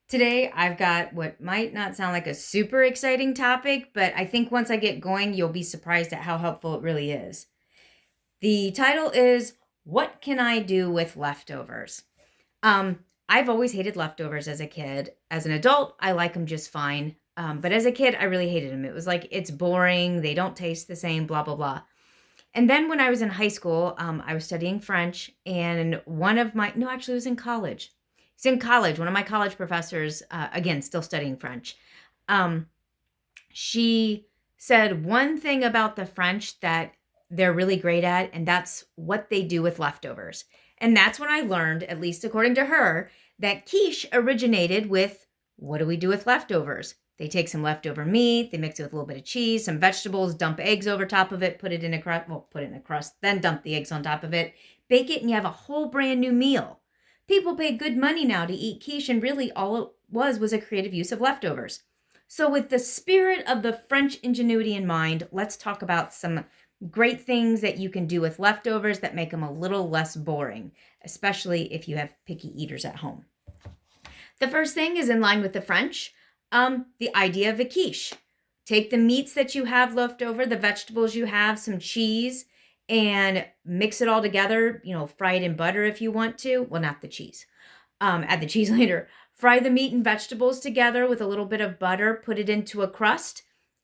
Today, I've got what might not sound like a super exciting topic, but I think once I get going, you'll be surprised at how helpful it really is. The title is What Can I Do with Leftovers? I've always hated leftovers as a kid. As an adult, I like them just fine. But as a kid, I really hated them. It was like, it's boring, they don't taste the same, blah, blah, blah. And then when I was in high school, I was studying French, and no, actually, it was in college. It's in college. One of my college professors, again, still studying French, um, she said one thing about the French that they're really great at, and that's what they do with leftovers. And that's when I learned, at least according to her, that quiche originated with what do we do with leftovers? They take some leftover meat, they mix it with a little bit of cheese, some vegetables, dump eggs over top of it, put it in a crust, put it in a crust, then dump the eggs on top of it, bake it, and you have a whole brand new meal. People pay good money now to eat quiche, and really all it was a creative use of leftovers. So, with the spirit of the French ingenuity in mind, let's talk about some great things that you can do with leftovers that make them a little less boring, especially if you have picky eaters at home. The first thing is in line with the French, the idea of a quiche. Take the meats that you have left over, the vegetables you have, some cheese, and mix it all together. Fry it in butter if you want to. Well, not the cheese. Add the cheese later. Fry the meat and vegetables together with a little bit of butter. Put it into a crust,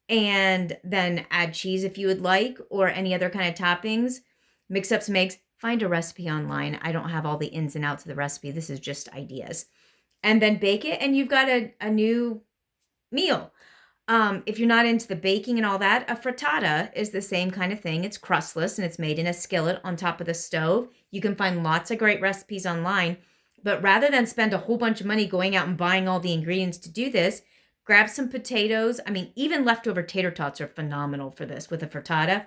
and then add cheese if you would like, or any other kind of toppings. Mix up some eggs. Find a recipe online. I don't have all the ins and outs of the recipe. This is just ideas. And then bake it, and you've got a new meal. If you're not into the baking and all that, a frittata is the same kind of thing. It's crustless and it's made in a skillet on top of the stove. You can find lots of great recipes online, but rather than spend a whole bunch of money going out and buying all the ingredients to do this, grab some potatoes. I mean, even leftover tater tots are phenomenal for this with a frittata.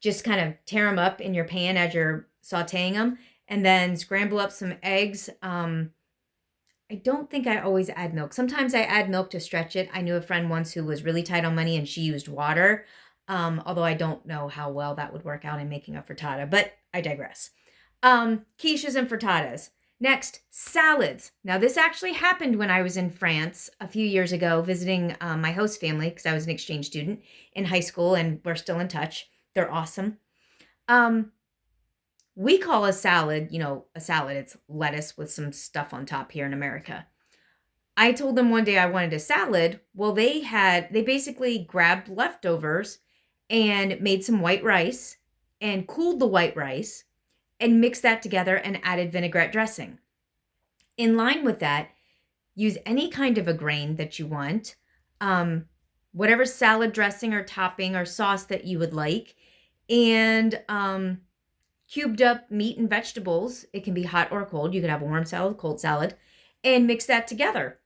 Just kind of tear them up in your pan as you're sauteing them, and then scramble up some eggs. I don't think I always add milk. Sometimes I add milk to stretch it. I knew a friend once who was really tight on money and she used water. Although I don't know how well that would work out in making a frittata, but I digress. Quiches and frittatas. Next, salads. Now, this actually happened when I was in France a few years ago visiting my host family because I was an exchange student in high school and we're still in touch. They're awesome. We call a salad, a salad. It's lettuce with some stuff on top here in America. I told them one day I wanted a salad. Well, they basically grabbed leftovers and made some white rice and cooled the white rice and mixed that together and added vinaigrette dressing. In line with that, use any kind of a grain that you want, whatever salad dressing or topping or sauce that you would like, and cubed up meat and vegetables. It can be hot or cold. You could have a warm salad, cold salad, and mix that together.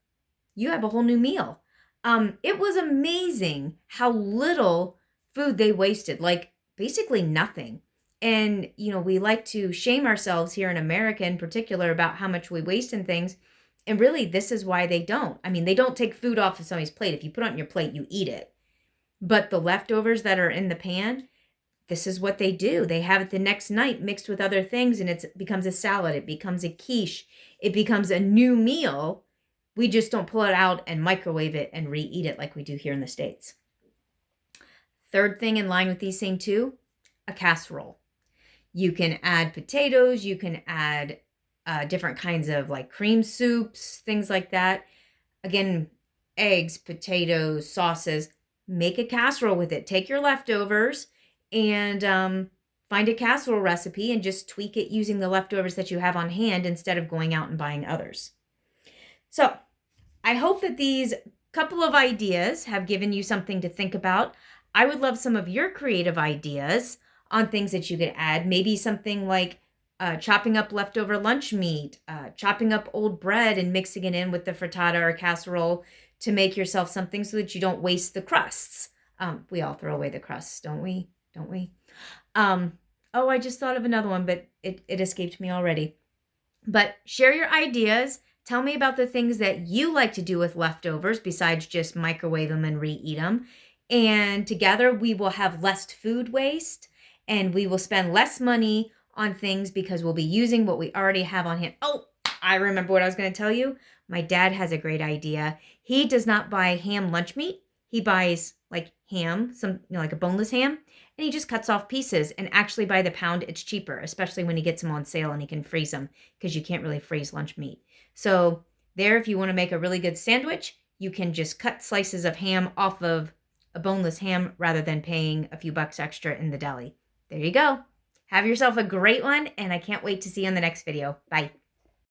You have a whole new meal. It was amazing how little food they wasted, like basically nothing. And, we like to shame ourselves here in America in particular about how much we waste in things. And really, this is why they don't. I mean, they don't take food off of somebody's plate. If you put it on your plate, you eat it. But the leftovers that are in the pan, this is what they do. They have it the next night mixed with other things, and it becomes a salad. It becomes a quiche. It becomes a new meal. We just don't pull it out and microwave it and re-eat it like we do here in the States. Third thing in line with these same two, a casserole. You can add potatoes. You can add different kinds of like cream soups, things like that. Again, eggs, potatoes, sauces. Make a casserole with it. Take your leftovers and find a casserole recipe and just tweak it using the leftovers that you have on hand instead of going out and buying others. So I hope that these couple of ideas have given you something to think about. I would love some of your creative ideas on things that you could add. Maybe something like chopping up leftover lunch meat, chopping up old bread and mixing it in with the frittata or casserole to make yourself something so that you don't waste the crusts. We all throw away the crusts, don't we? Don't we? Oh, I just thought of another one, but it escaped me already. But share your ideas. Tell me about the things that you like to do with leftovers besides just microwave them and re-eat them. And together we will have less food waste and we will spend less money on things because we'll be using what we already have on hand. Oh, I remember what I was going to tell you. My dad has a great idea. He does not buy ham lunch meat. He buys like ham, like a boneless ham, and he just cuts off pieces. And actually, by the pound, it's cheaper, especially when he gets them on sale and he can freeze them because you can't really freeze lunch meat. So, there, if you want to make a really good sandwich, you can just cut slices of ham off of a boneless ham rather than paying a few bucks extra in the deli. There you go. Have yourself a great one, and I can't wait to see you in the next video. Bye.